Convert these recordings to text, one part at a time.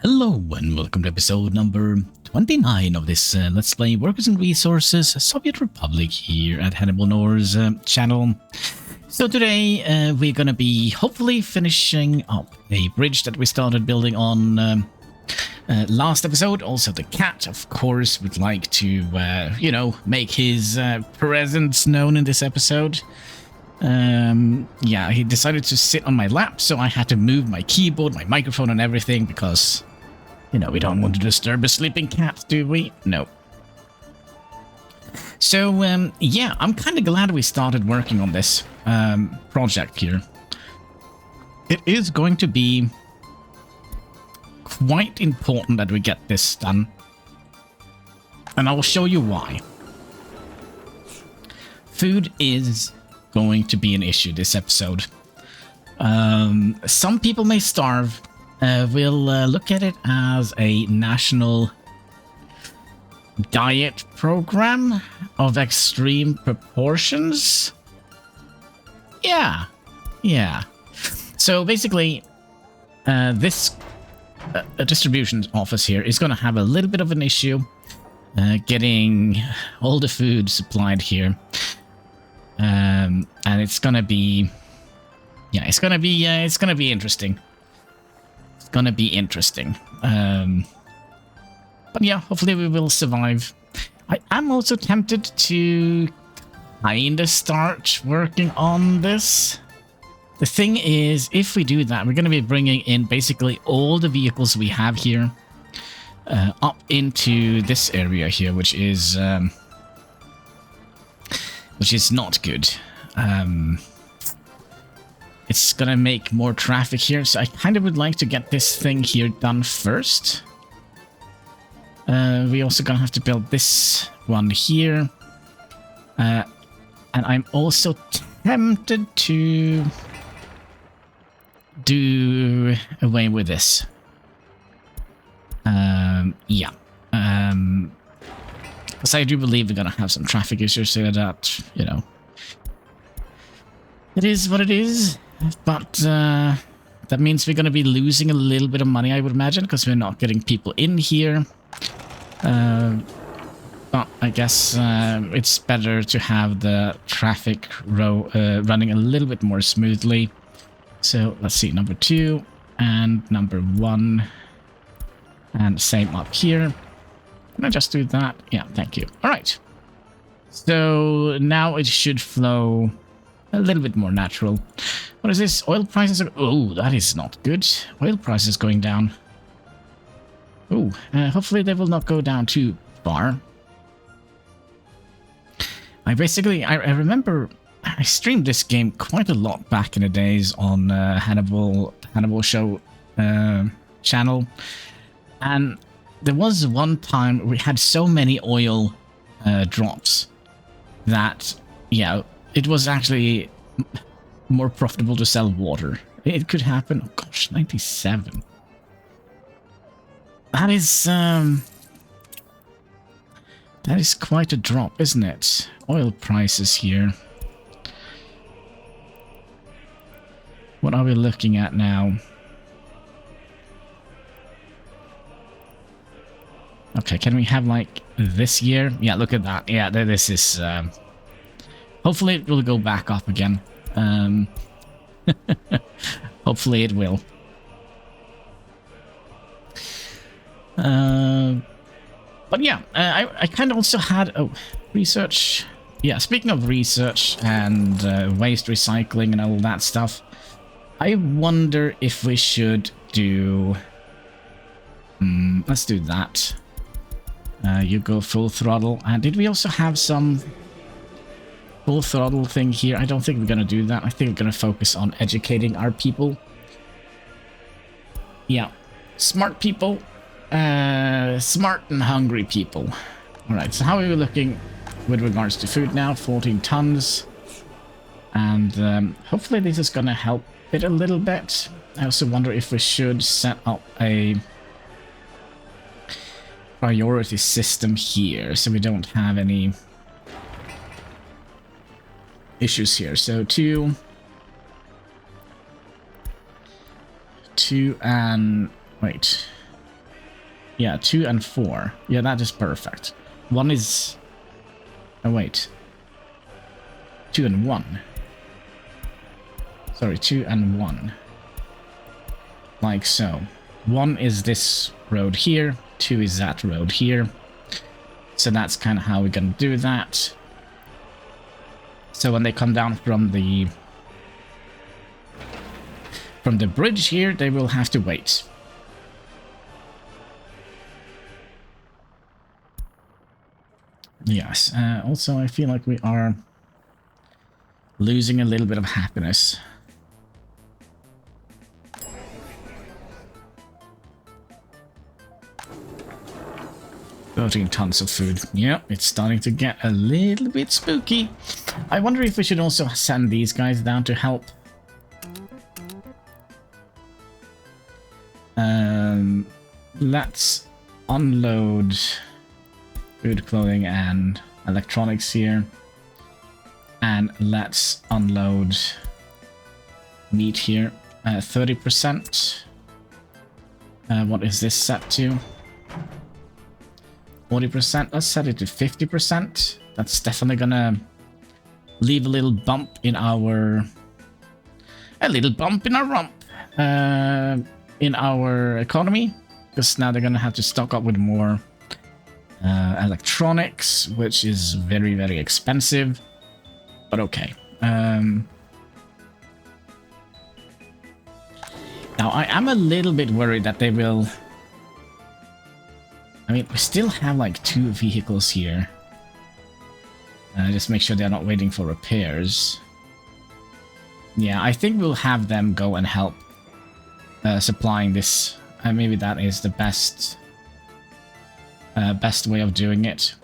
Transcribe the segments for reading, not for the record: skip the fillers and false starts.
Hello and welcome to episode number 29 of this Let's Play Workers and Resources Soviet Republic here at HanniballNOR's channel. So today we're going to be hopefully finishing up a bridge that we started building on last episode. Also the cat, of course, would like to, make his presence known in this episode. Yeah, he decided to sit on my lap, so I had to move my keyboard, my microphone and everything because, we don't want to disturb a sleeping cat, do we? No. So, yeah, I'm kind of glad we started working on this project here. It is going to be quite important that we get this done. And I will show you why. Food is going to be an issue this episode. Some people may starve. We'll look at it as a national diet program of extreme proportions. Yeah. So basically, this distribution office here is going to have a little bit of an issue getting all the food supplied here. And it's gonna be, it's gonna be interesting. It's gonna be interesting. But yeah, hopefully we will survive. I am also tempted to kinda start working on this. The thing is, if we do that, we're gonna be bringing in basically all the vehicles we have here up into this area here, which is not good. It's gonna make more traffic here, so I kind of would like to get this thing here done first. We also gonna have to build this one here. And I'm also tempted to do away with this. Yeah. Because I do believe we're going to have some traffic issues here that, it is what it is. But that means we're going to be losing a little bit of money, I would imagine, because we're not getting people in here. But I guess it's better to have the traffic running a little bit more smoothly. So let's see, number 2 and number 1. And same up here. Can I just do that? Yeah, thank you. All right. So now it should flow a little bit more natural. What is this? Oil prices are... Oh, that is not good. Oil prices going down. Oh, hopefully they will not go down too far. I remember I streamed this game quite a lot back in the days on Hanniballshow channel. And there was one time we had so many oil drops that, it was actually more profitable to sell water. It could happen. Oh gosh, 97. That is quite a drop, isn't it? Oil prices here. What are we looking at now? Okay, can we have, like, this year? Yeah, look at that. Yeah, this is... hopefully it will go back up again. Hopefully it will. But yeah, I kind of also had... Oh, research. Yeah, speaking of research and waste recycling and all that stuff, I wonder if we should do... let's do that. You go full throttle. And did we also have some full throttle thing here? I don't think we're going to do that. I think we're going to focus on educating our people. Yeah. Smart people. Smart and hungry people. Alright, so how are we looking with regards to food now? 14 tons. And hopefully this is going to help it a little bit. I also wonder if we should set up a priority system here, so we don't have any issues here. So 2 and... Wait. Yeah, 2 and 4. Yeah, that is perfect. 1 is... Oh, wait. 2 and 1. Sorry, 2 and 1. Like so. 1 is this road here. 2 is that road here. So that's kind of how we're going to do that. So when they come down from the bridge here, they will have to wait. Yes. Also, I feel like we are losing a little bit of happiness. Tons of food. Yeah, it's starting to get a little bit spooky. I wonder if we should also send these guys down to help. Let's unload food, clothing, and electronics here. And let's unload meat here. 30%. What is this set to? 40%. Let's set it to 50%. That's definitely gonna leave a little bump in our... A little bump in our rump. In our economy. Because now they're gonna have to stock up with more electronics, which is very, very expensive. But okay. Now, I am a little bit worried that they will... I mean, we still have like 2 vehicles here. Just make sure they're not waiting for repairs. Yeah, I think we'll have them go and help supplying this. Maybe that is the best way of doing it.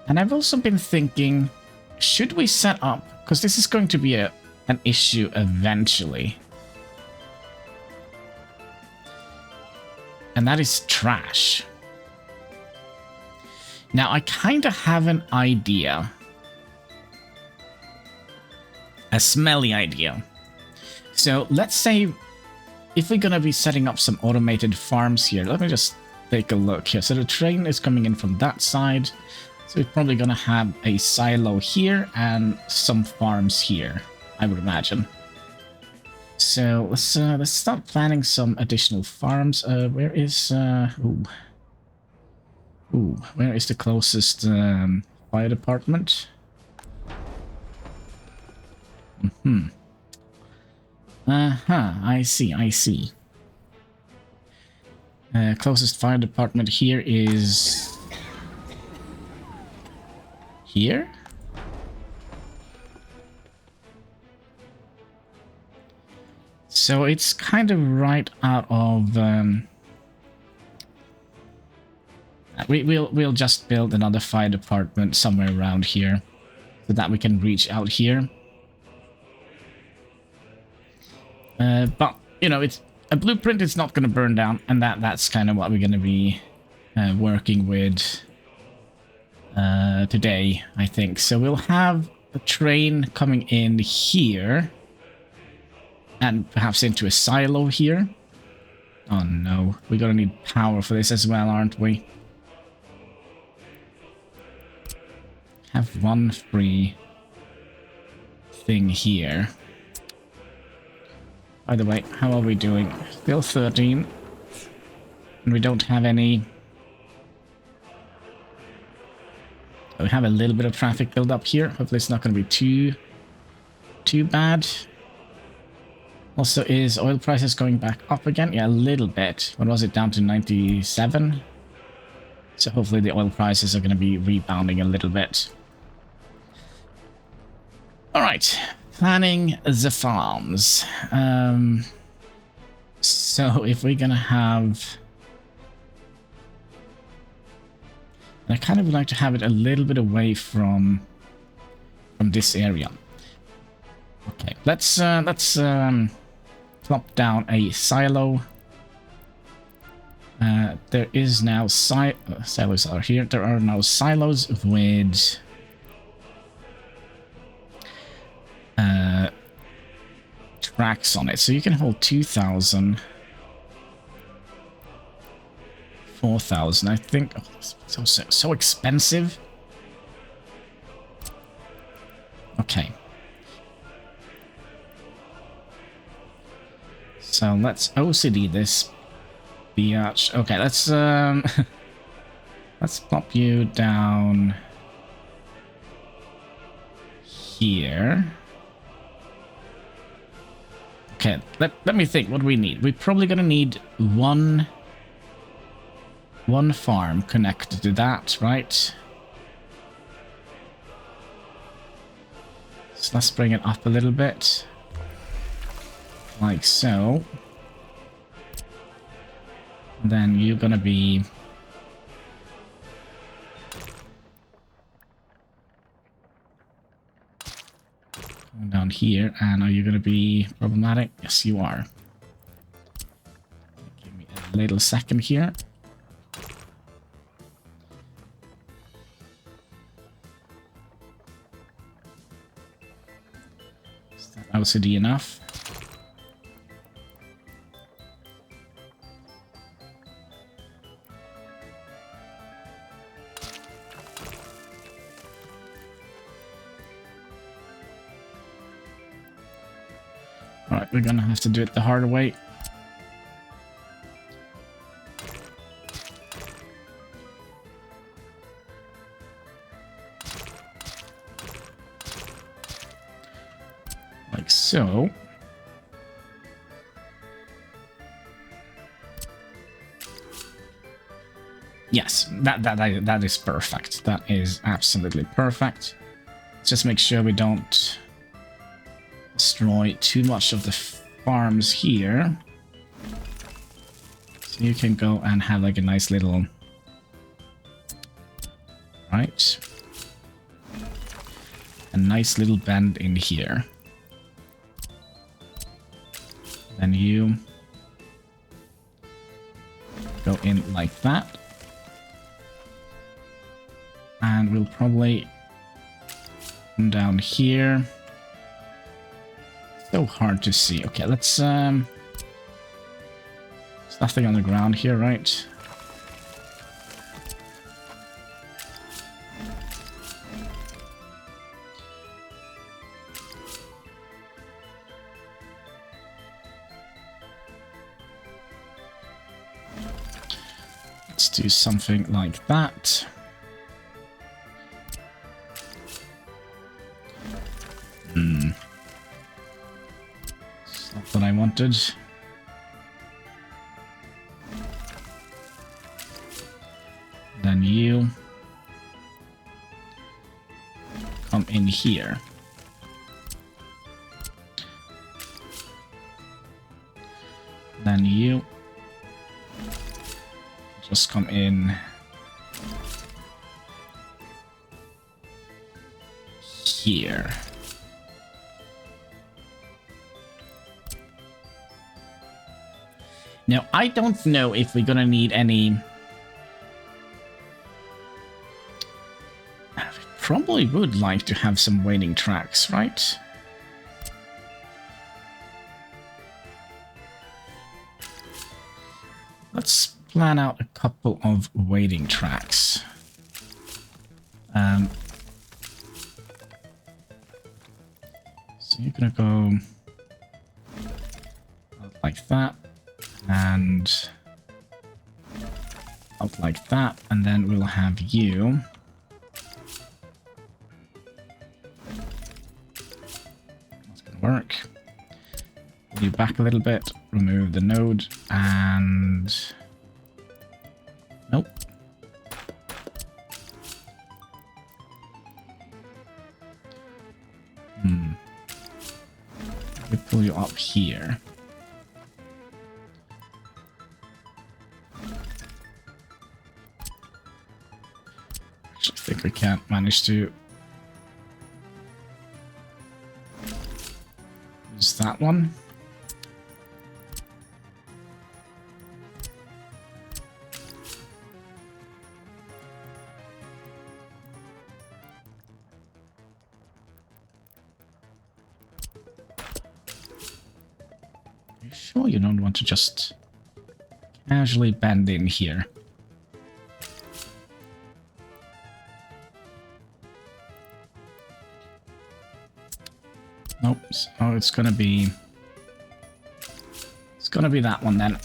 And I've also been thinking, should we set up... Because this is going to be an issue eventually. And that is trash. Now, I kind of have an idea. A smelly idea. So, let's say if we're going to be setting up some automated farms here. Let me just take a look here. So, the train is coming in from that side. So, we're probably going to have a silo here and some farms here, I would imagine. So, let's start planning some additional farms. Where is... where is the closest fire department? I see. Closest fire department here is... Here? So it's kind of right out of... We'll just build another fire department somewhere around here so that we can reach out here. But you know, it's a blueprint. It's not going to burn down, and that's kind of what we're going to be working with today, I think. So we'll have a train coming in here, and perhaps into a silo here. Oh no, we're going to need power for this as well, aren't we? Have one free thing here. By the way, how are we doing? Still 13. And we don't have any... We have a little bit of traffic build up here. Hopefully it's not going to be too bad. Also, is oil prices going back up again? Yeah, a little bit. What was it? Down to 97? So hopefully the oil prices are going to be rebounding a little bit. Alright, planning the farms. So if we're gonna have... I kind of would like to have it a little bit away from this area. Okay, let's plop down a silo. There is now silos are here. There are now silos with tracks on it, so you can hold 2,000 4,000, I think. Oh, so expensive. Okay. So let's OCD this biatch. Okay, let's let's pop you down here. Okay, let me think. What do we need? We're probably gonna need one farm connected to that, right? So let's bring it up a little bit. Like so. Then you're gonna be going down here, and are you gonna be problematic? Yes, you are. Give me a little second here. Is that LCD enough? Alright, we're gonna have to do it the harder way. Like so. Yes, that is perfect. That is absolutely perfect. Just make sure we don't destroy too much of the farms here. So you can go and have like a nice little... Right. A nice little bend in here. Then you go in like that. And we'll probably come down here. So hard to see. Okay, let's there's nothing on the ground here, right? Let's do something like that. What I wanted. Then you come in here. Then you just come in here. Now, I don't know if we're gonna need any... We probably would like to have some waiting tracks, right? Let's plan out a couple of waiting tracks. So you're gonna go out like that. And out like that, and then we'll have you that's gonna work. Pull you back a little bit, remove the node, and nope. We pull you up here. I think we can't manage to use that one. Are you sure you don't want to just casually bend in here? Oops. Oh, it's gonna be that one then.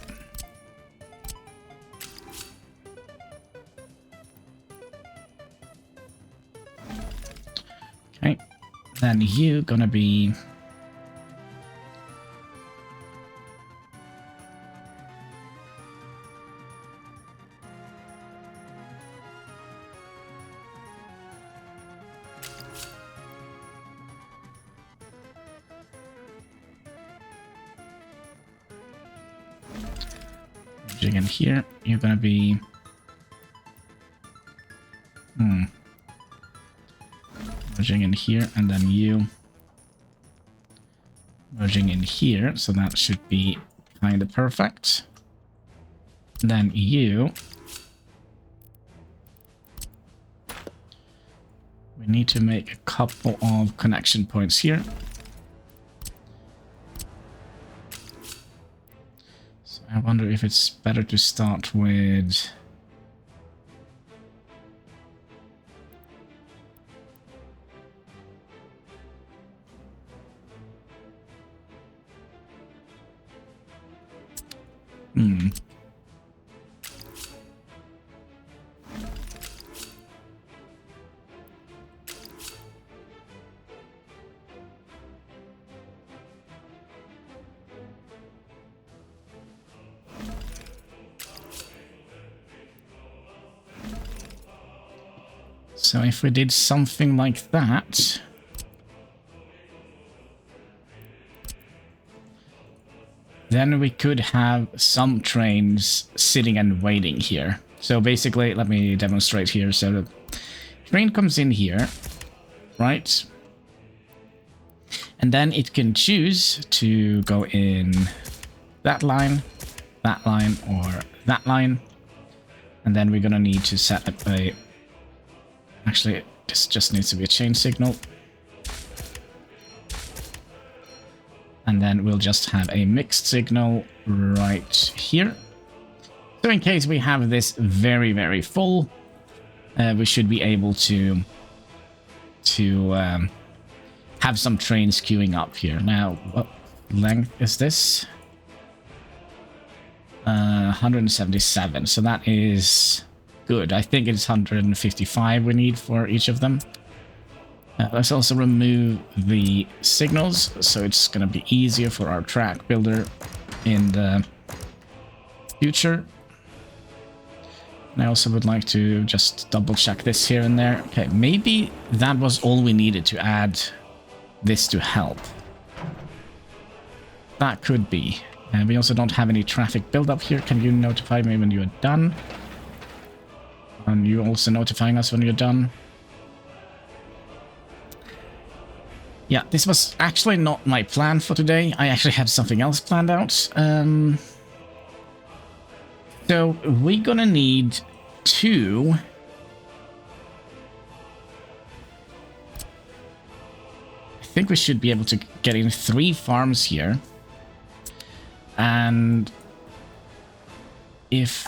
Okay. Then you gonna be in here. You're gonna be merging in here, and then you merging in here, so that should be kind of perfect. Then you, we need to make a couple of connection points here. So I wonder if it's better to start with so if we did something like that, then we could have some trains sitting and waiting here. So basically, let me demonstrate here. So the train comes in here, right? And then it can choose to go in that line, or that line. And then we're gonna need to set up a... Actually, this just needs to be a chain signal. And then we'll just have a mixed signal right here. So in case we have this very, very full, we should be able to have some trains queuing up here. Now, what length is this? 177. So that is good. I think it's 155 we need for each of them. Let's also remove the signals, so it's going to be easier for our track builder in the future. And I also would like to just double check this here and there. Okay, maybe that was all we needed to add this to help. That could be. And we also don't have any traffic buildup here. Can you notify me when you're done? And you also notifying us when you're done? Yeah, this was actually not my plan for today. I actually had something else planned out. So we're gonna need 2. I think we should be able to get in 3 farms here. And if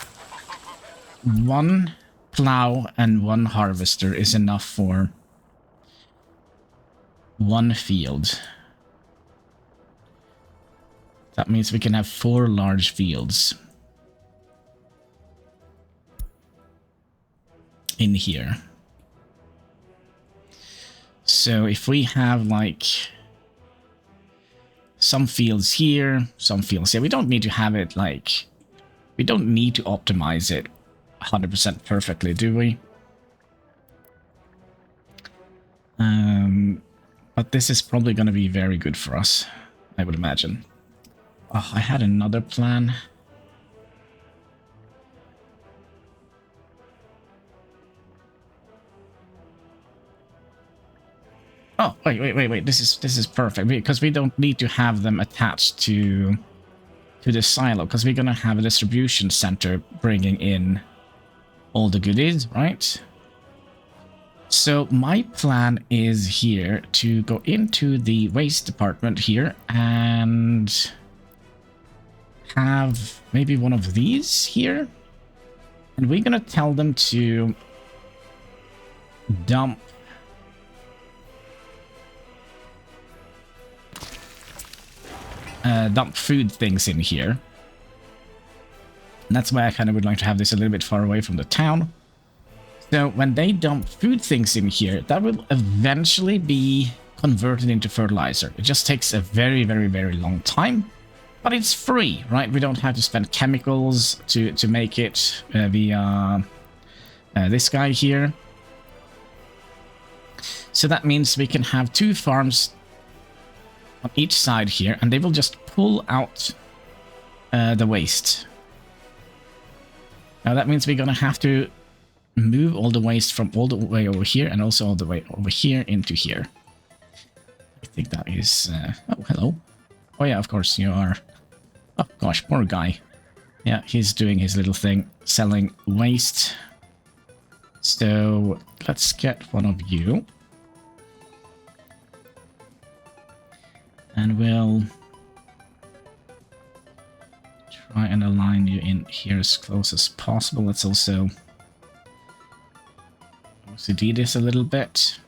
1 plow and 1 harvester is enough for 1 field, that means we can have 4 large fields in here. So if we have like some fields here, some fields here, we don't need to have it like, we don't need to optimize it 100% perfectly, do we? But this is probably going to be very good for us, I would imagine. Oh, I had another plan. Oh, wait. This is perfect, because we don't need to have them attached to the silo, because we're going to have a distribution center bringing in all the goodies, right? So my plan is here to go into the waste department here and have maybe one of these here. And we're going to tell them to dump dump food things in here. And that's why I kind of would like to have this a little bit far away from the town. So when they dump food things in here, that will eventually be converted into fertilizer. It just takes a very, very, very long time. But it's free, right? We don't have to spend chemicals to make it via this guy here. So that means we can have 2 farms on each side here, and they will just pull out the waste. Now that means we're going to have to move all the waste from all the way over here and also all the way over here into here. I think that is... oh, hello. Oh yeah, of course you are. Oh gosh, poor guy. Yeah, he's doing his little thing, selling waste. So let's get one of you. And we'll try and align you in here as close as possible. Let's also OCD this a little bit.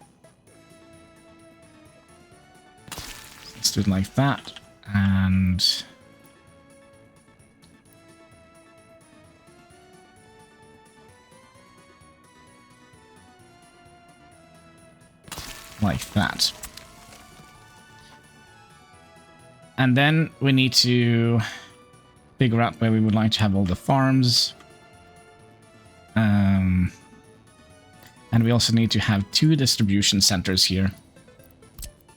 Let's do it like that. And like that. And then we need to figure out where we would like to have all the farms. And we also need to have 2 distribution centers here.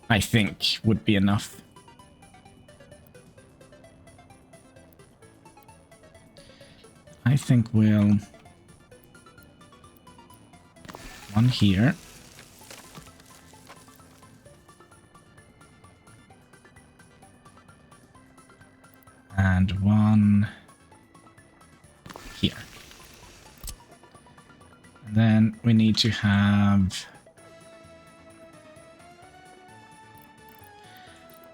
I think would be enough. I think we'll... one here. And one here. And then we need to have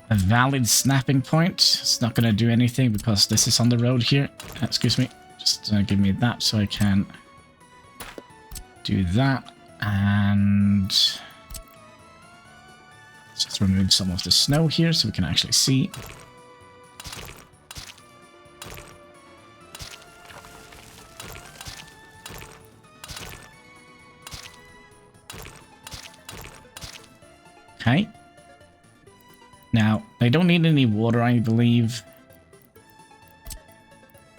a valid snapping point. It's not going to do anything because this is on the road here. Excuse me. Just give me that so I can do that. And let's just remove some of the snow here so we can actually see. Okay. Now, they don't need any water, I believe.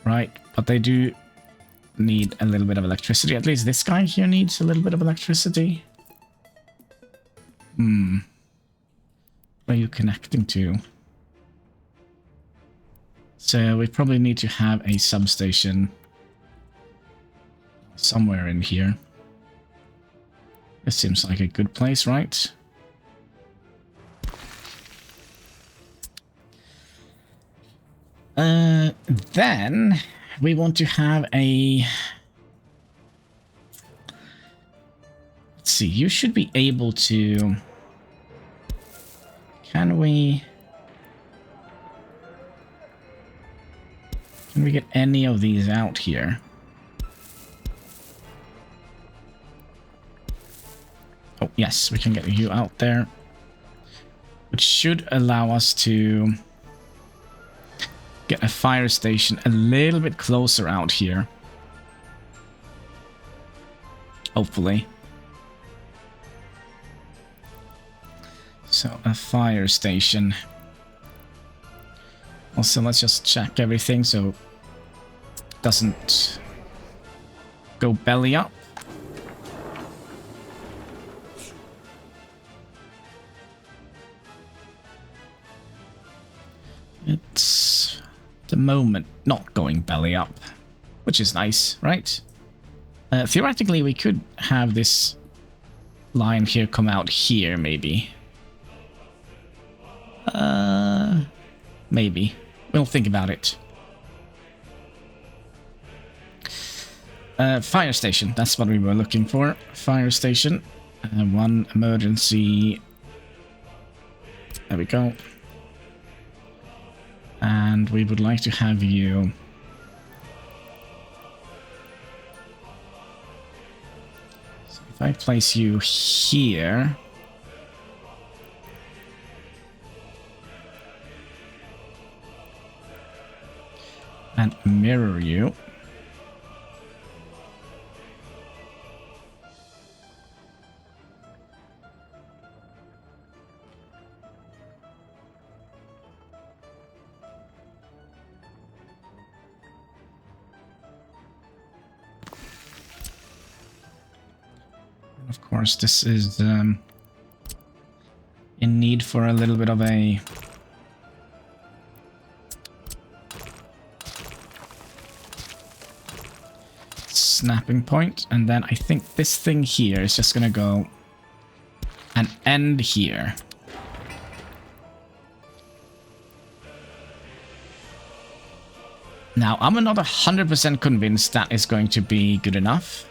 Right, but they do need a little bit of electricity. At least this guy here needs a little bit of electricity. Where are you connecting to? So we probably need to have a substation somewhere in here. This seems like a good place, right? Then we want to have a... Let's see, you should be able to... Can we get any of these out here? Oh, yes, we can get you out there. Which should allow us to get a fire station a little bit closer out here. Hopefully. So, a fire station. Also, let's just check everything so it doesn't go belly up. It's at the moment not going belly up, which is nice, right? Theoretically, we could have this line here come out here, maybe. Maybe. We'll think about it. Fire station, that's what we were looking for. Fire station. One emergency. There we go. And we would like to have you... So if I place you here... and mirror you. Of course, this is in need for a little bit of a snapping point, and then I think this thing here is just gonna go and end here. Now, I'm not 100% convinced that is going to be good enough.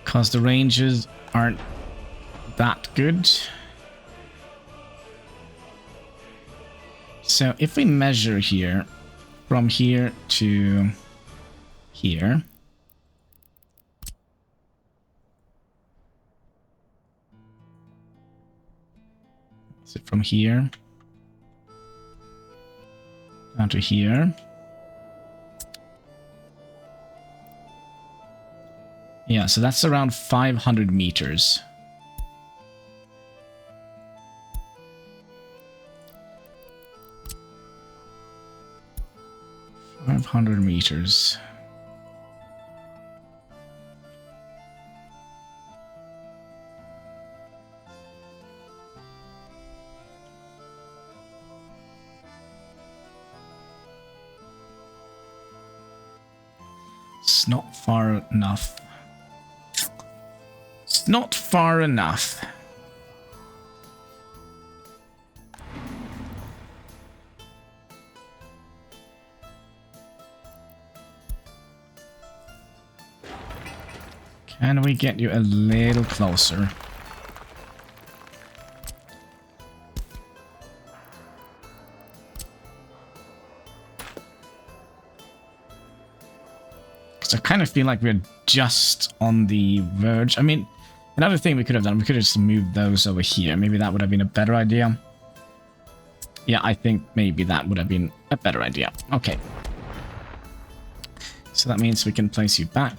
Because the ranges aren't that good. So if we measure here, from here to here. So from here down to here. Yeah, so that's around 500 meters. $500. It's not far enough. It's not far enough. Can we get you a little closer? Because I kind of feel like we're just on the verge. I mean, another thing we could have done, we could have just moved those over here. Maybe that would have been a better idea. Yeah, I think maybe that would have been a better idea. Okay. So that means we can place you back.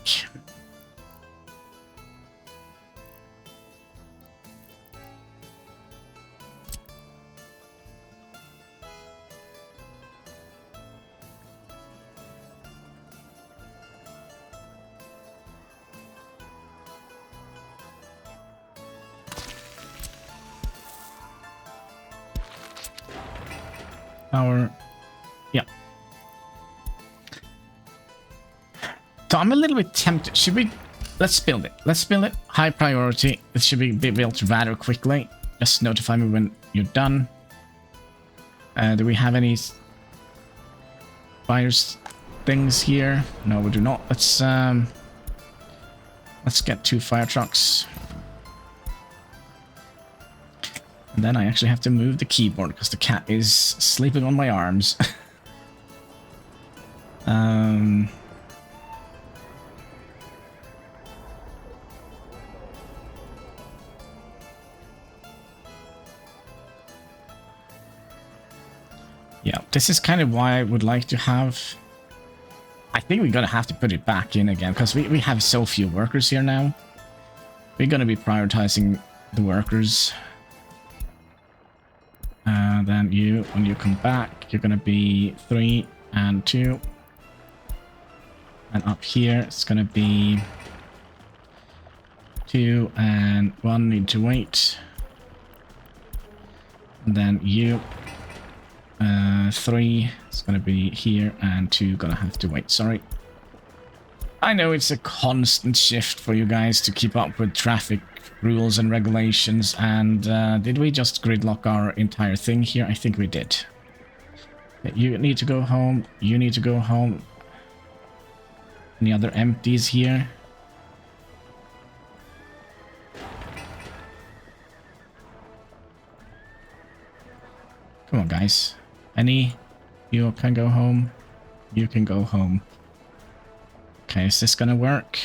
Yeah. So I'm a little bit tempted. Should we? Let's build it. Let's build it. High priority. It should be built rather quickly. Just notify me when you're done. Do we have any fires things here? No, we do not. Let's get 2 fire trucks. And then I actually have to move the keyboard because the cat is sleeping on my arms. Yeah, this is kind of why I would like to have... I think we're going to have to put it back in again because we have so few workers here now. We're going to be prioritizing the workers. Then you, when you come back, you're going to be 3 and 2. And up here, it's going to be 2 and 1 need to wait. And then you, 3 is going to be here and 2 going to have to wait. Sorry. I know it's a constant shift for you guys to keep up with traffic rules and regulations, and did we just gridlock our entire thing here? I think we did. You need to go home, you need to go home. Any other empties here? Come on, guys. Any? You can go home. You can go home. Okay, is this gonna work?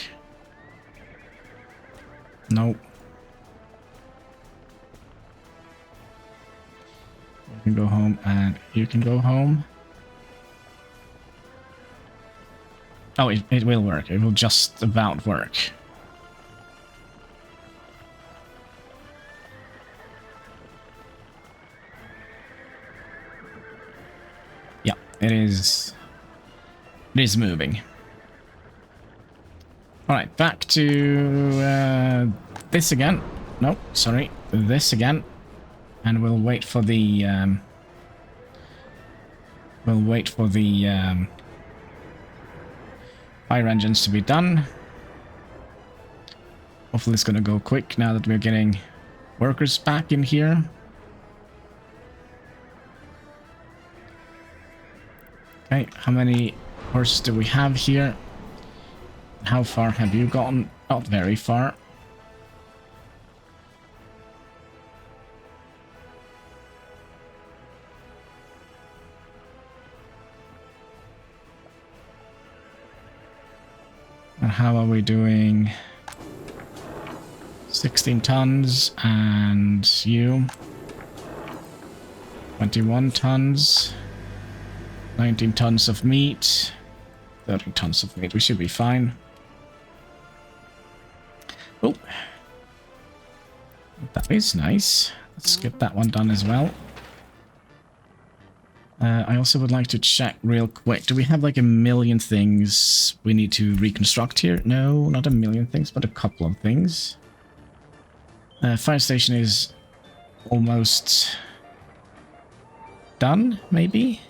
Nope. You can go home and you can go home. Oh, it will work. It will just about work. Yeah, it is moving. Alright, back to this again. No, sorry, this again. And we'll wait for the fire engines to be done. Hopefully it's gonna go quick now that we're getting workers back in here. Okay, how many horses do we have here? How far have you gotten? Not very far. And how are we doing? 16 tons, and you? 21 tons. 19 tons of meat. 30 tons of meat. We should be fine. Oh. That is nice. Let's get that one done as well. I also would like to check real quick. Do we have like a million things we need to reconstruct here? No, not a million things, but a couple of things. Fire station is almost done, maybe?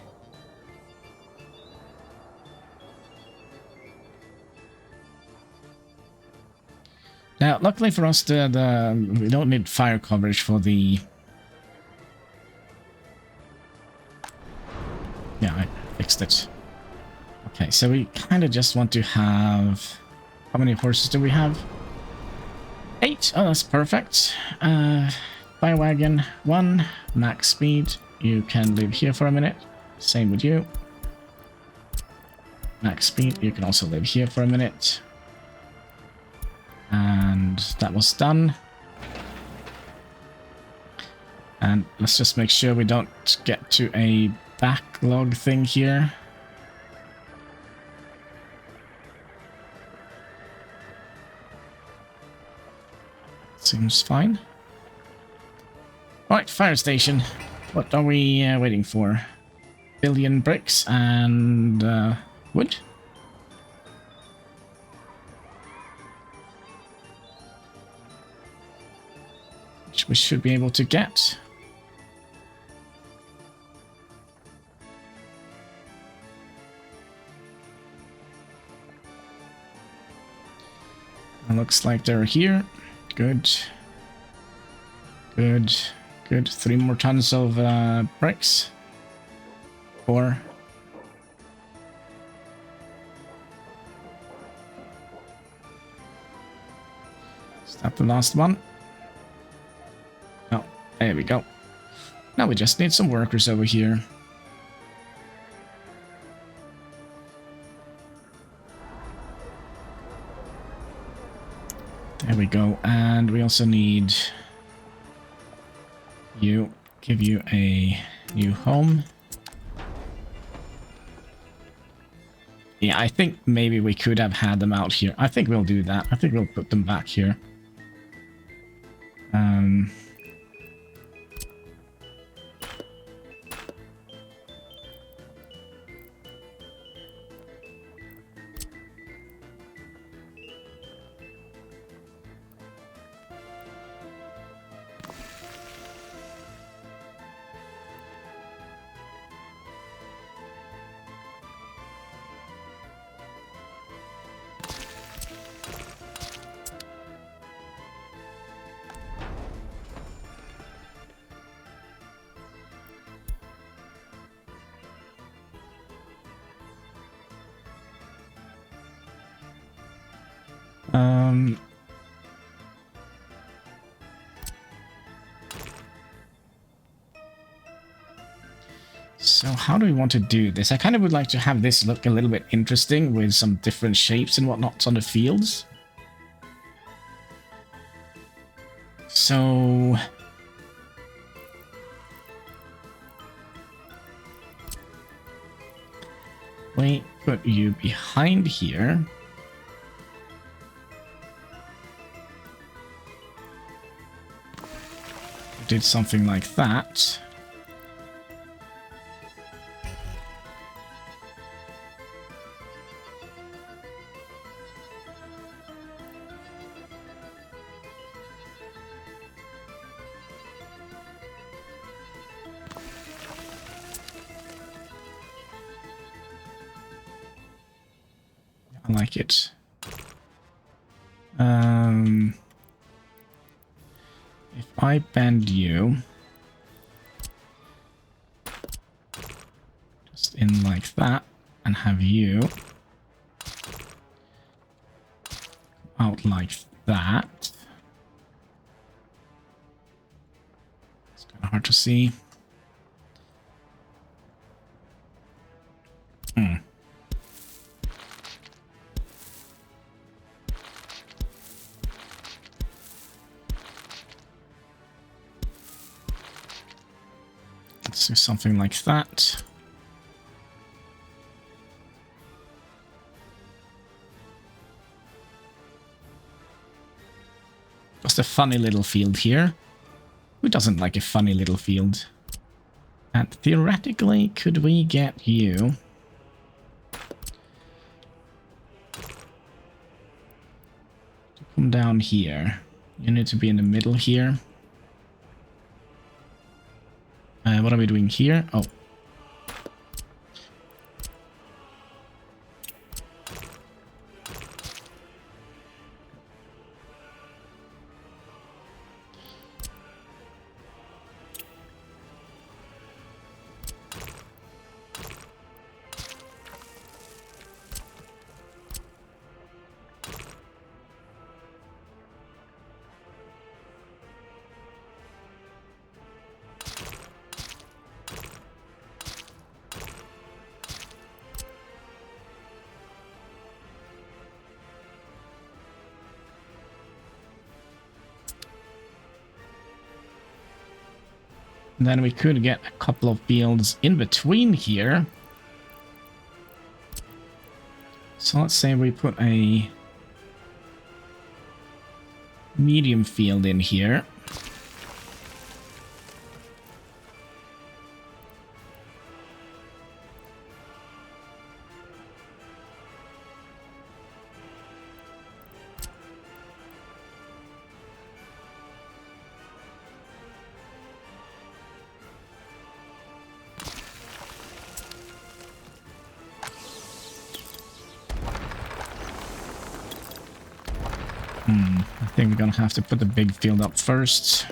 Now, luckily for us, we don't need fire coverage for the... Yeah, I fixed it. Okay, so we kind of just want to have... How many horses do we have? 8. Oh, that's perfect. Fire wagon 1, max speed. You can live here for a minute. Same with you. Max speed. You can also live here for a minute. And that was done. And let's just make sure we don't get to a backlog thing here. Seems fine. Alright, fire station. What are we waiting for? Billion bricks and wood? Which we should be able to get. It looks like they're here. Good. Good. Good. 3 more tons of bricks. 4. Is that the last one? Oh, there we go. Now we just need some workers over here. There we go. And we also need you. Give you a new home. Yeah, I think maybe we could have had them out here. I think we'll do that. I think we'll put them back here. So how do we want to do this? I kind of would like to have this look a little bit interesting with some different shapes and whatnot on the fields. So we put you behind here. Did something like that. I like it. If I bend you just in like that and have you out like that, it's kind of hard to see. Let's do something like that. Just a funny little field here. Who doesn't like a funny little field? And theoretically, could we get you to come down here? You need to be in the middle here. What are we doing here? Oh. Then we could get a couple of fields in between here. So let's say we put a medium field in here. I think we're gonna have to put the big field up first.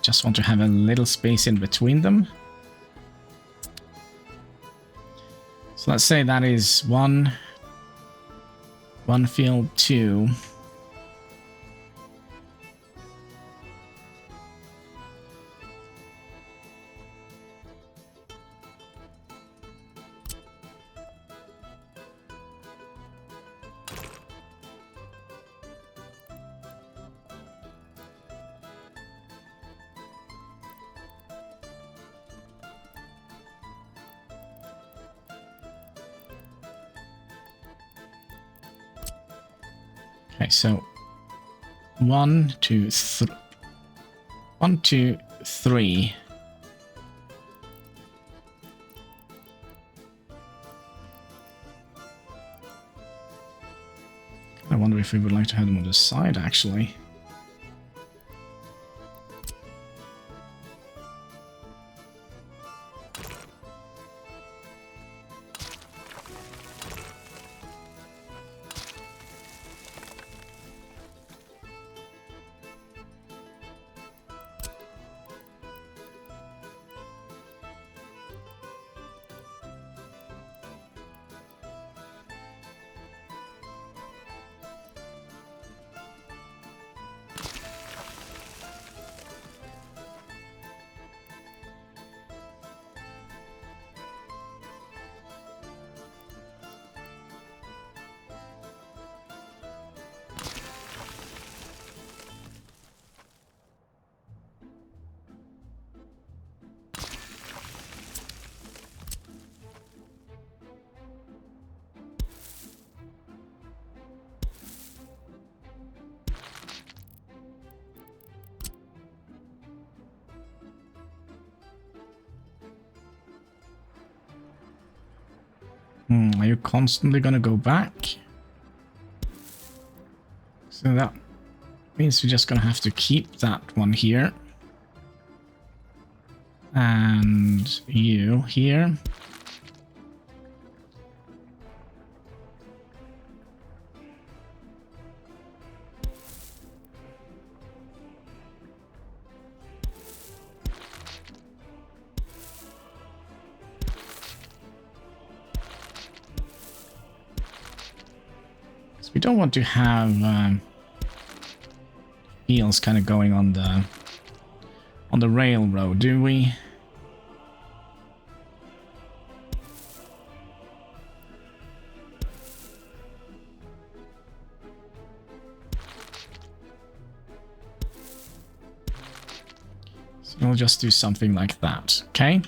Just want to have a little space in between them. So let's say that is one field, two. Okay, so 1, 2, 3. 1, 2, 3. I wonder if we would like to have them on the side, actually. Are you constantly gonna go back? So that means we're just gonna have to keep that one here. And you here. So we don't want to have wheels kind of going on the railroad, do we? So we'll just do something like that, okay?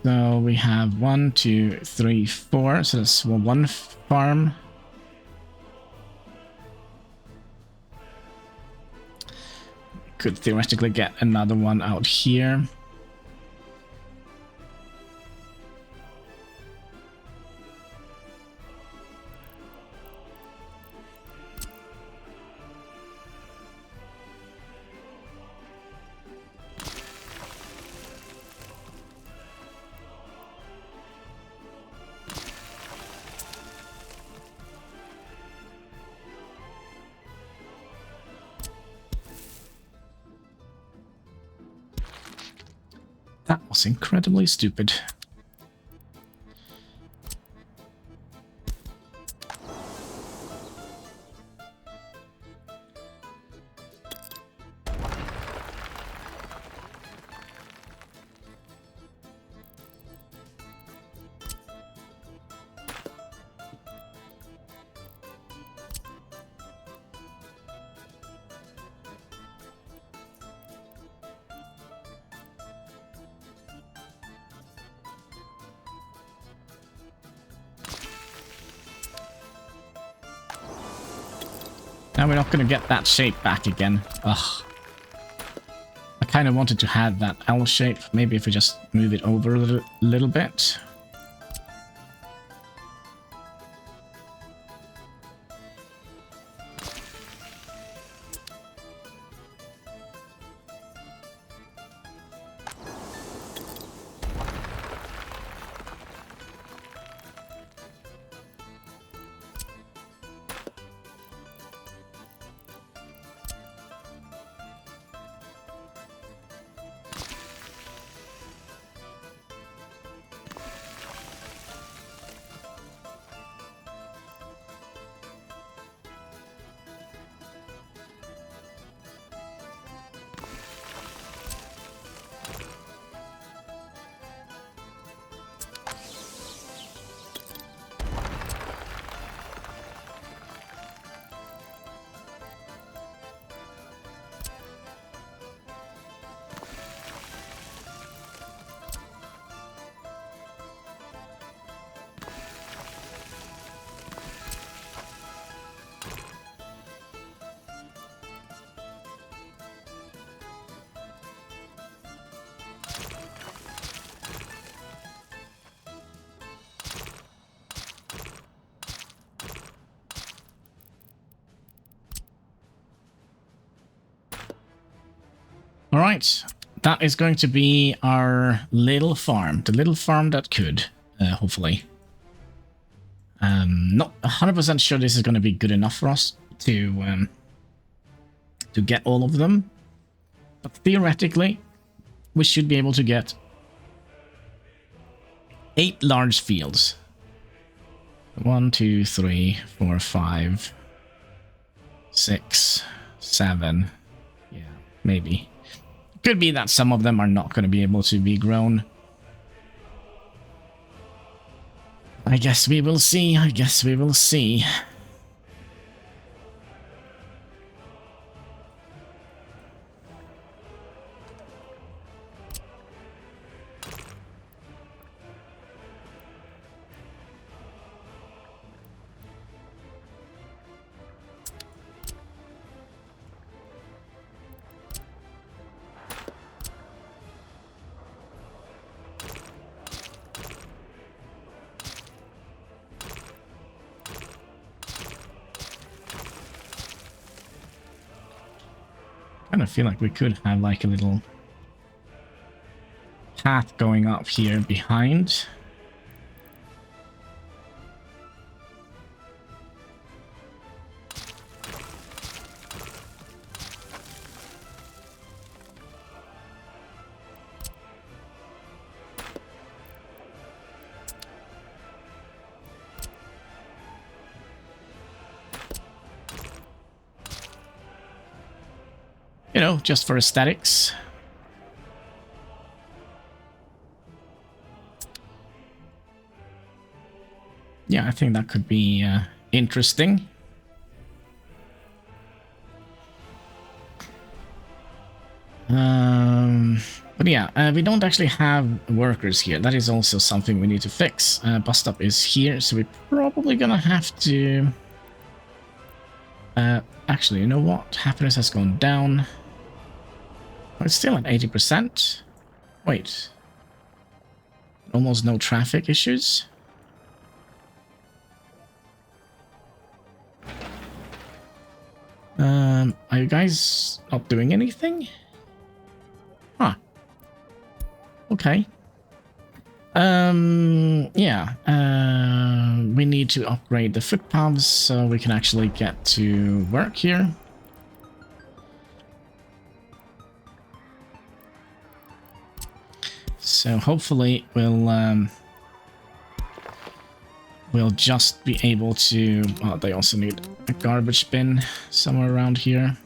So we have 1, 2, 3, 4. So that's one farm. Could theoretically get another one out here. That was incredibly stupid. Now we're not going to get that shape back again. Ugh. I kind of wanted to have that L shape. Maybe if we just move it over a little bit. All right, that is going to be our little farm, the little farm that could, hopefully. Not 100% sure this is going to be good enough for us to get all of them, but theoretically, we should be able to get 8 large fields. 1, 2, 3, 4, 5, 6, 7. Yeah, maybe. Could be that some of them are not going to be able to be grown. I guess we will see. I guess we will see. kind of feel like we could have like a little path going up here behind. You know, just for aesthetics. Yeah, I think that could be interesting. But yeah, we don't actually have workers here. That is also something we need to fix. Bus stop is here, so we're probably gonna have to... actually, you know what? Happiness has gone down. Oh, it's still at 80%. Wait. Almost no traffic issues. Are you guys not doing anything? Huh. Okay. Yeah. We need to upgrade the footpaths so we can actually get to work here. So hopefully we'll just be able to... Oh, they also need a garbage bin somewhere around here.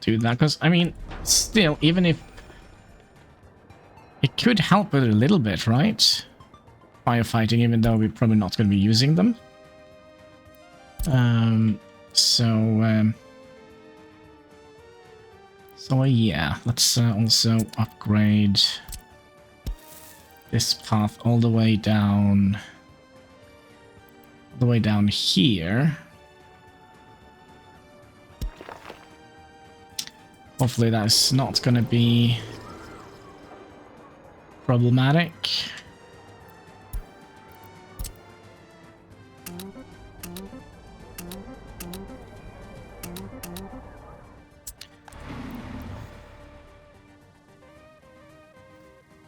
Do that, because I mean, still, even if it could help with a little bit, right? Firefighting, even though we're probably not going to be using them. So yeah, let's also upgrade this path all the way down here. Hopefully that's not going to be problematic.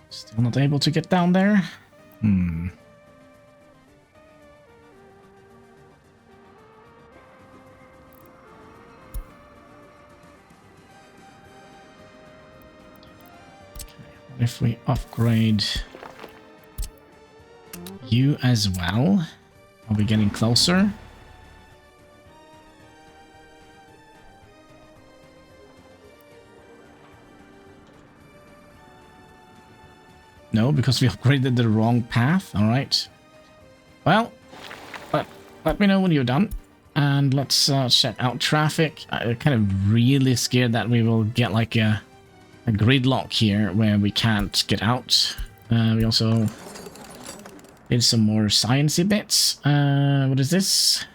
Still not able to get down there? If we upgrade you as well, are we getting closer? No, because we upgraded the wrong path. All right. Well, let me know when you're done. And let's check out traffic. I'm kind of really scared that we will get like a gridlock here where we can't get out. We also did some more sciencey bits. What is this?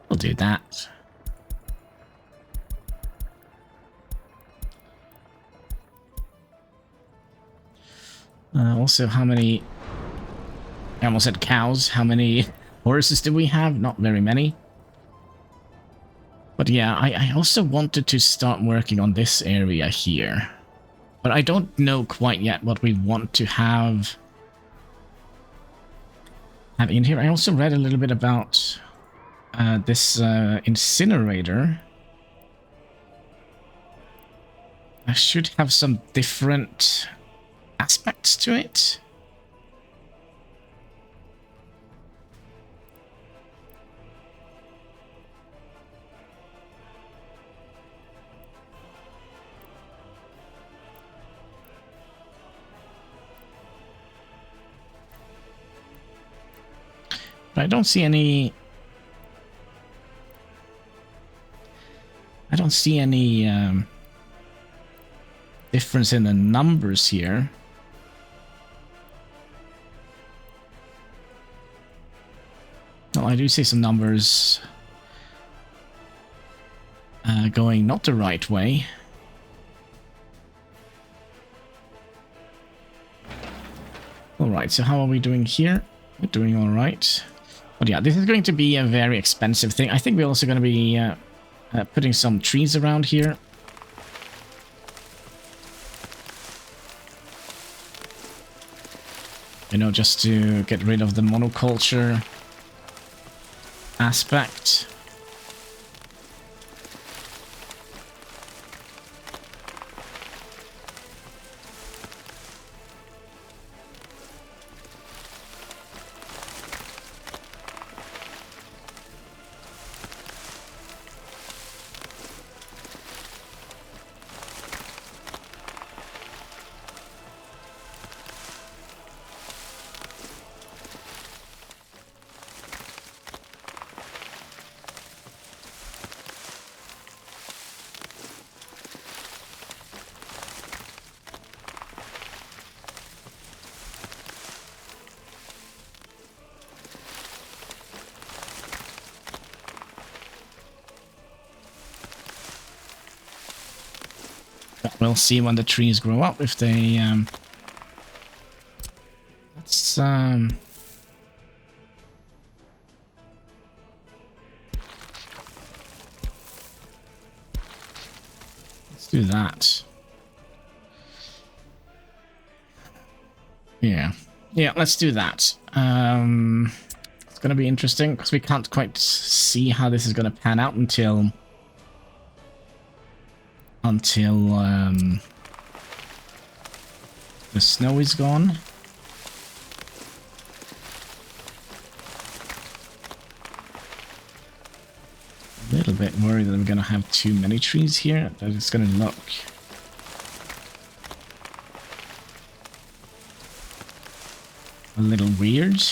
We'll do that. Also, how many... I almost said cows. How many horses do we have? Not very many. But yeah, I also wanted to start working on this area here. But I don't know quite yet what we want to have in here. I also read a little bit about this incinerator. I should have some different aspects to it. But I don't see any... difference in the numbers here. Well, I do see some numbers going not the right way. Alright, so how are we doing here? We're doing alright. But yeah, this is going to be a very expensive thing. I think we're also going to be putting some trees around here. You know, just to get rid of the monoculture aspect. We'll see when the trees grow up if they let's do that. Yeah, let's do that. It's gonna be interesting because we can't quite see how this is gonna pan out until the snow is gone. A little bit worried that I'm gonna have too many trees here, that it's gonna look a little weird.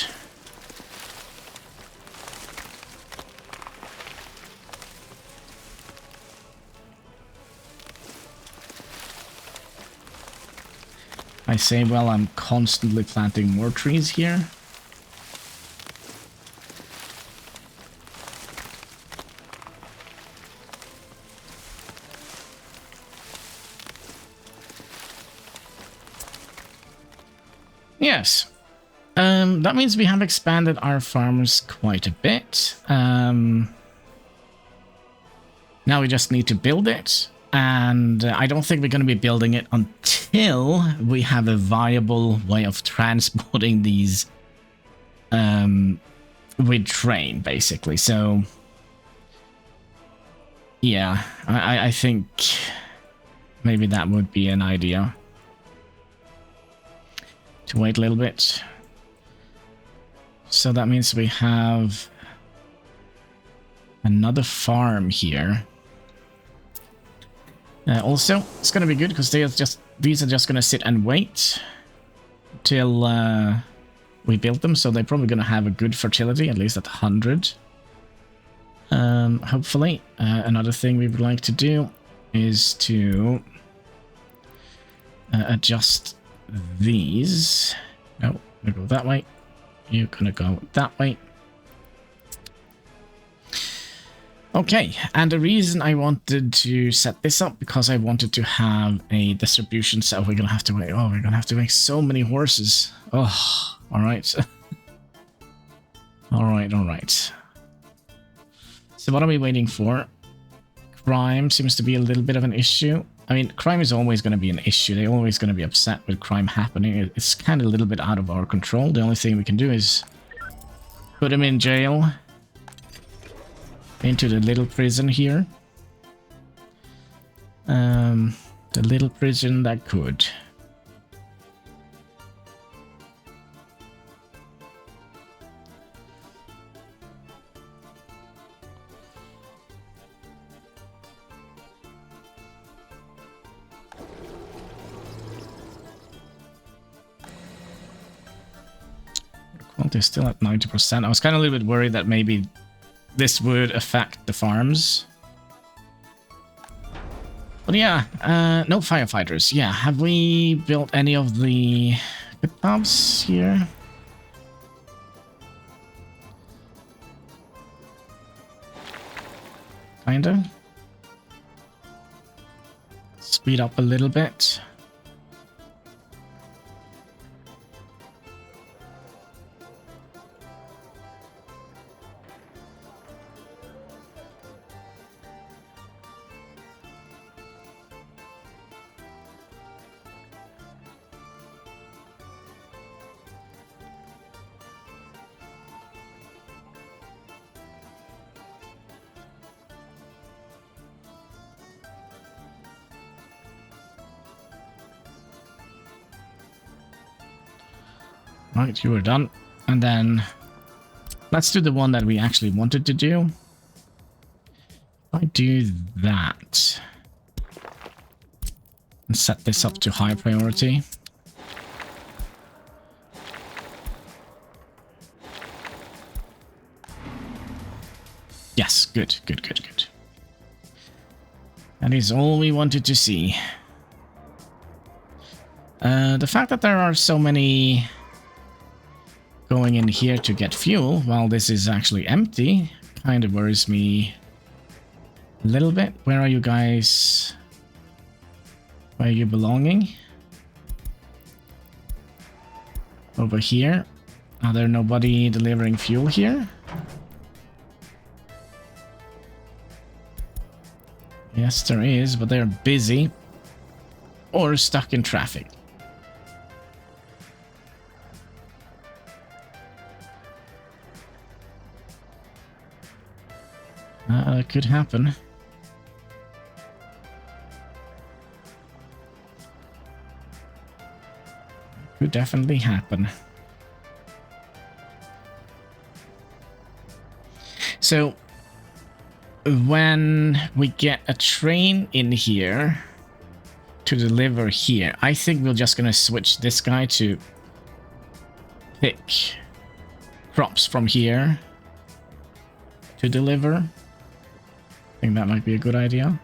I say, well, I'm constantly planting more trees here. Yes. That means we have expanded our farms quite a bit. Now we just need to build it. And I don't think we're going to be building it until we have a viable way of transporting these with train, basically. So, yeah, I think maybe that would be an idea. To wait a little bit. So that means we have another farm here. Also, it's going to be good because these are just going to sit and wait till we build them. So they're probably going to have a good fertility, at least at 100. Hopefully. Another thing we would like to do is to adjust these. No, we go that way. You're going to go that way. Okay, and the reason I wanted to set this up because I wanted to have a distribution set. We're gonna have to wait. Oh, we're gonna have to make so many horses. Oh, all right. all right. So what are we waiting for? Crime seems to be a little bit of an issue. I mean, crime is always going to be an issue. They're always going to be upset with crime happening. It's kind of a little bit out of our control. The only thing we can do is put them in jail. Into the little prison here. The little prison that could. Quality is still at 90%. I was kind of a little bit worried that maybe this would affect the farms. But yeah, no firefighters. Yeah, have we built any of the pit pubs here? Kinda. Speed up a little bit. Right, you are done. And then let's do the one that we actually wanted to do. If I do that and set this up to high priority. Yes, good, good, good, good. That is all we wanted to see. The fact that there are so many going in here to get fuel while this is actually empty kind of worries me a little bit. Where are you guys? Where are you belonging? Over here. Are there nobody delivering fuel here? Yes, there is, but they're busy or stuck in traffic. Could happen. Could definitely happen. So, when we get a train in here to deliver here, I think we're just gonna switch this guy to pick crops from here to deliver. I think that might be a good idea.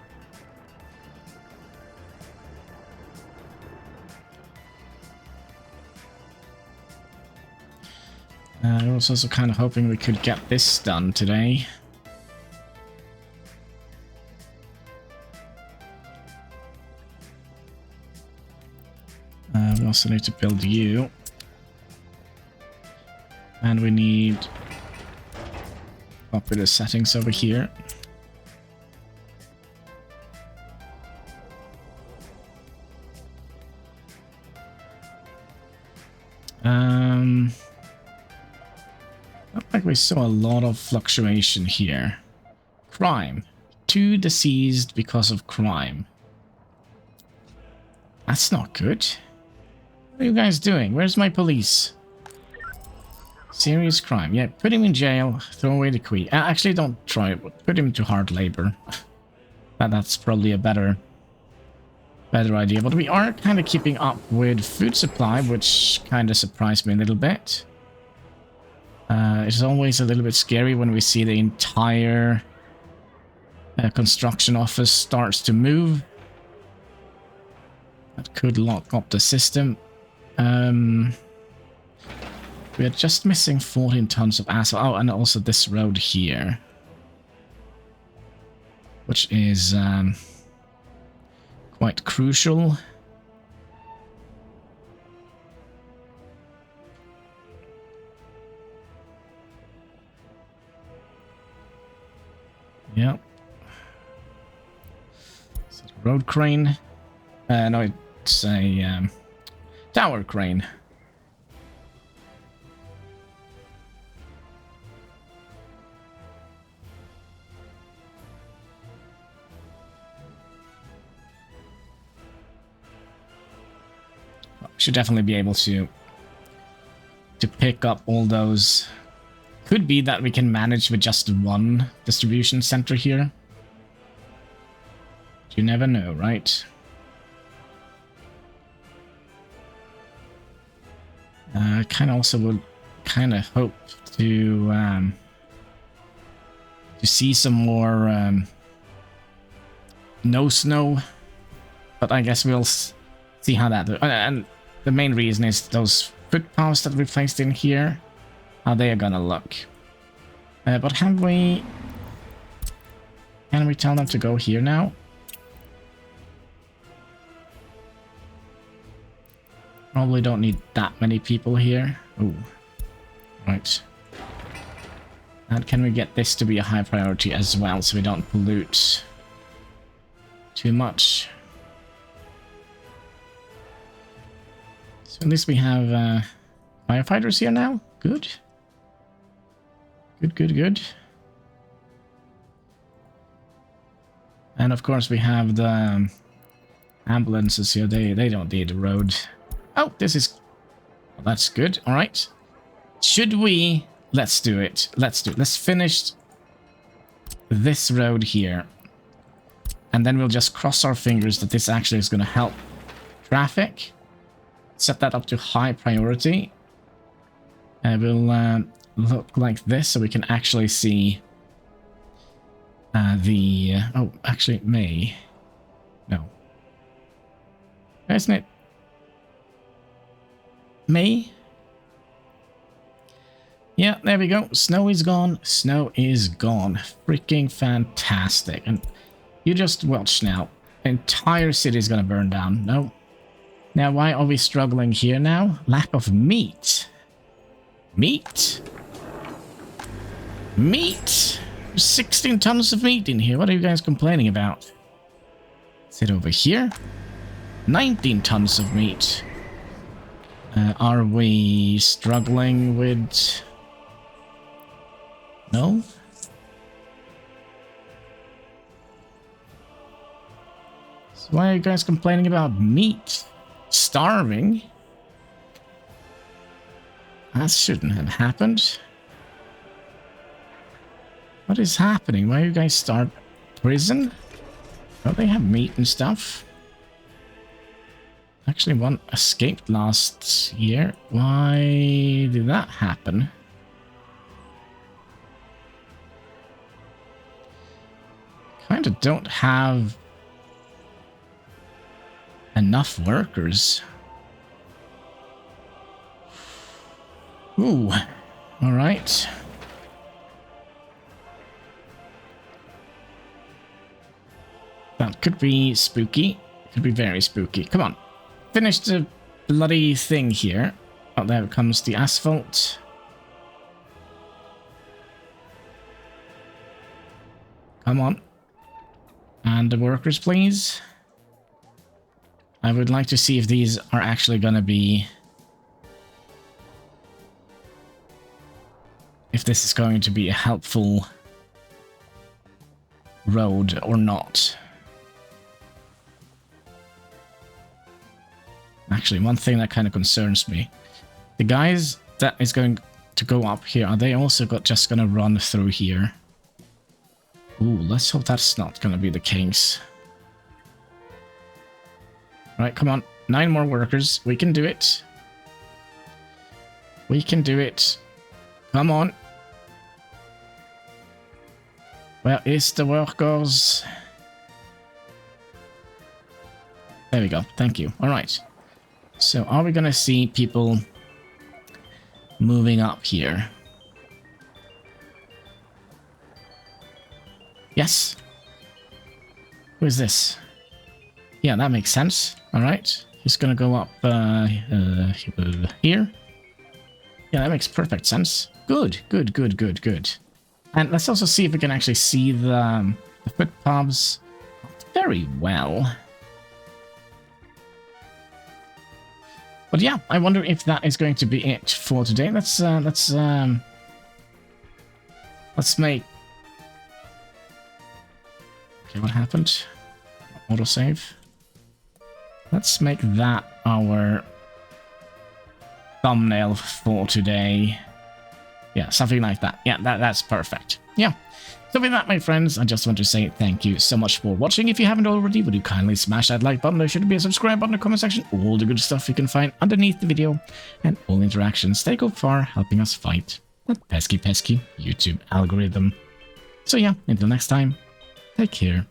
I was also kind of hoping we could get this done today. We also need to build you. And we need copy the settings over here. Looked like we saw a lot of fluctuation here. Crime. 2 deceased because of crime. That's not good. What are you guys doing? Where's my police? Serious crime. Yeah, put him in jail. Throw away the key. Actually, don't try it. Put him to hard labor. That's probably a better idea. But we are kind of keeping up with food supply, which kind of surprised me a little bit. It's always a little bit scary when we see the entire construction office starts to move. That could lock up the system. We are just missing 14 tons of asphalt. Oh, and also this road here, which is quite crucial. Yep. So road crane. No, it's a tower crane. Should definitely be able to pick up all those. Could be that we can manage with just one distribution center here. You never know, right? I kind of also would kind of hope to see some more no snow But I guess we'll see how that... and the main reason is those footpaths that we placed in here, how they are gonna look. But have we... Can we tell them to go here now? Probably don't need that many people here. Ooh. Right. And can we get this to be a high priority as well, so we don't pollute too much? So at least we have firefighters here now. Good. Good, good, good. And of course we have the ambulances here. They don't need a road. Oh, this is... Well, that's good. All right. Should we... Let's do it. Let's do it. Let's finish this road here. And then we'll just cross our fingers that this actually is going to help traffic. Set that up to high priority. And we'll look like this so we can actually see the... oh, actually, May. No. Isn't it? May? Yeah, there we go. Snow is gone. Snow is gone. Freaking fantastic. And you just watch now. The entire city is gonna burn down. No. Now, why are we struggling here now? Lack of meat. Meat? Meat? There's 16 tons of meat in here. What are you guys complaining about? Is it over here? 19 tons of meat. Are we struggling with... No? So why are you guys complaining about meat? Starving? That shouldn't have happened. What is happening? Why are you guys starving? Prison? Don't they have meat and stuff? Actually, one escaped last year. Why did that happen? Kinda don't have enough workers. Ooh, all right. That could be spooky. Could be very spooky. Come on. Finish the bloody thing here. Oh, there comes the asphalt. Come on. And the workers, please. I would like to see if these are actually gonna be... if this is going to be a helpful road or not. Actually, one thing that kind of concerns me. The guys that is going to go up here, are they also just going to run through here? Ooh, let's hope that's not going to be the case. Right, come on. 9 more workers. We can do it. We can do it. Come on. Where is the workers? There we go. Thank you. All right. So are we going to see people moving up here? Yes. Who is this? Yeah, that makes sense. All right. He's going to go up here. Yeah, that makes perfect sense. Good, good, good, good, good. And let's also see if we can actually see the footpaths very well. But yeah, I wonder if that is going to be it for today. Let's make... Okay, what happened? Autosave. Let's make that our thumbnail for today. Yeah, something like that. Yeah, that's perfect. Yeah. So with that, my friends, I just want to say thank you so much for watching. If you haven't already, would you kindly smash that like button? There should be a subscribe button in the comment section. All the good stuff you can find underneath the video. And all interactions, they go far helping us fight that pesky YouTube algorithm. So yeah, until next time, take care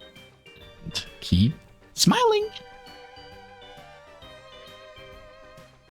and keep smiling.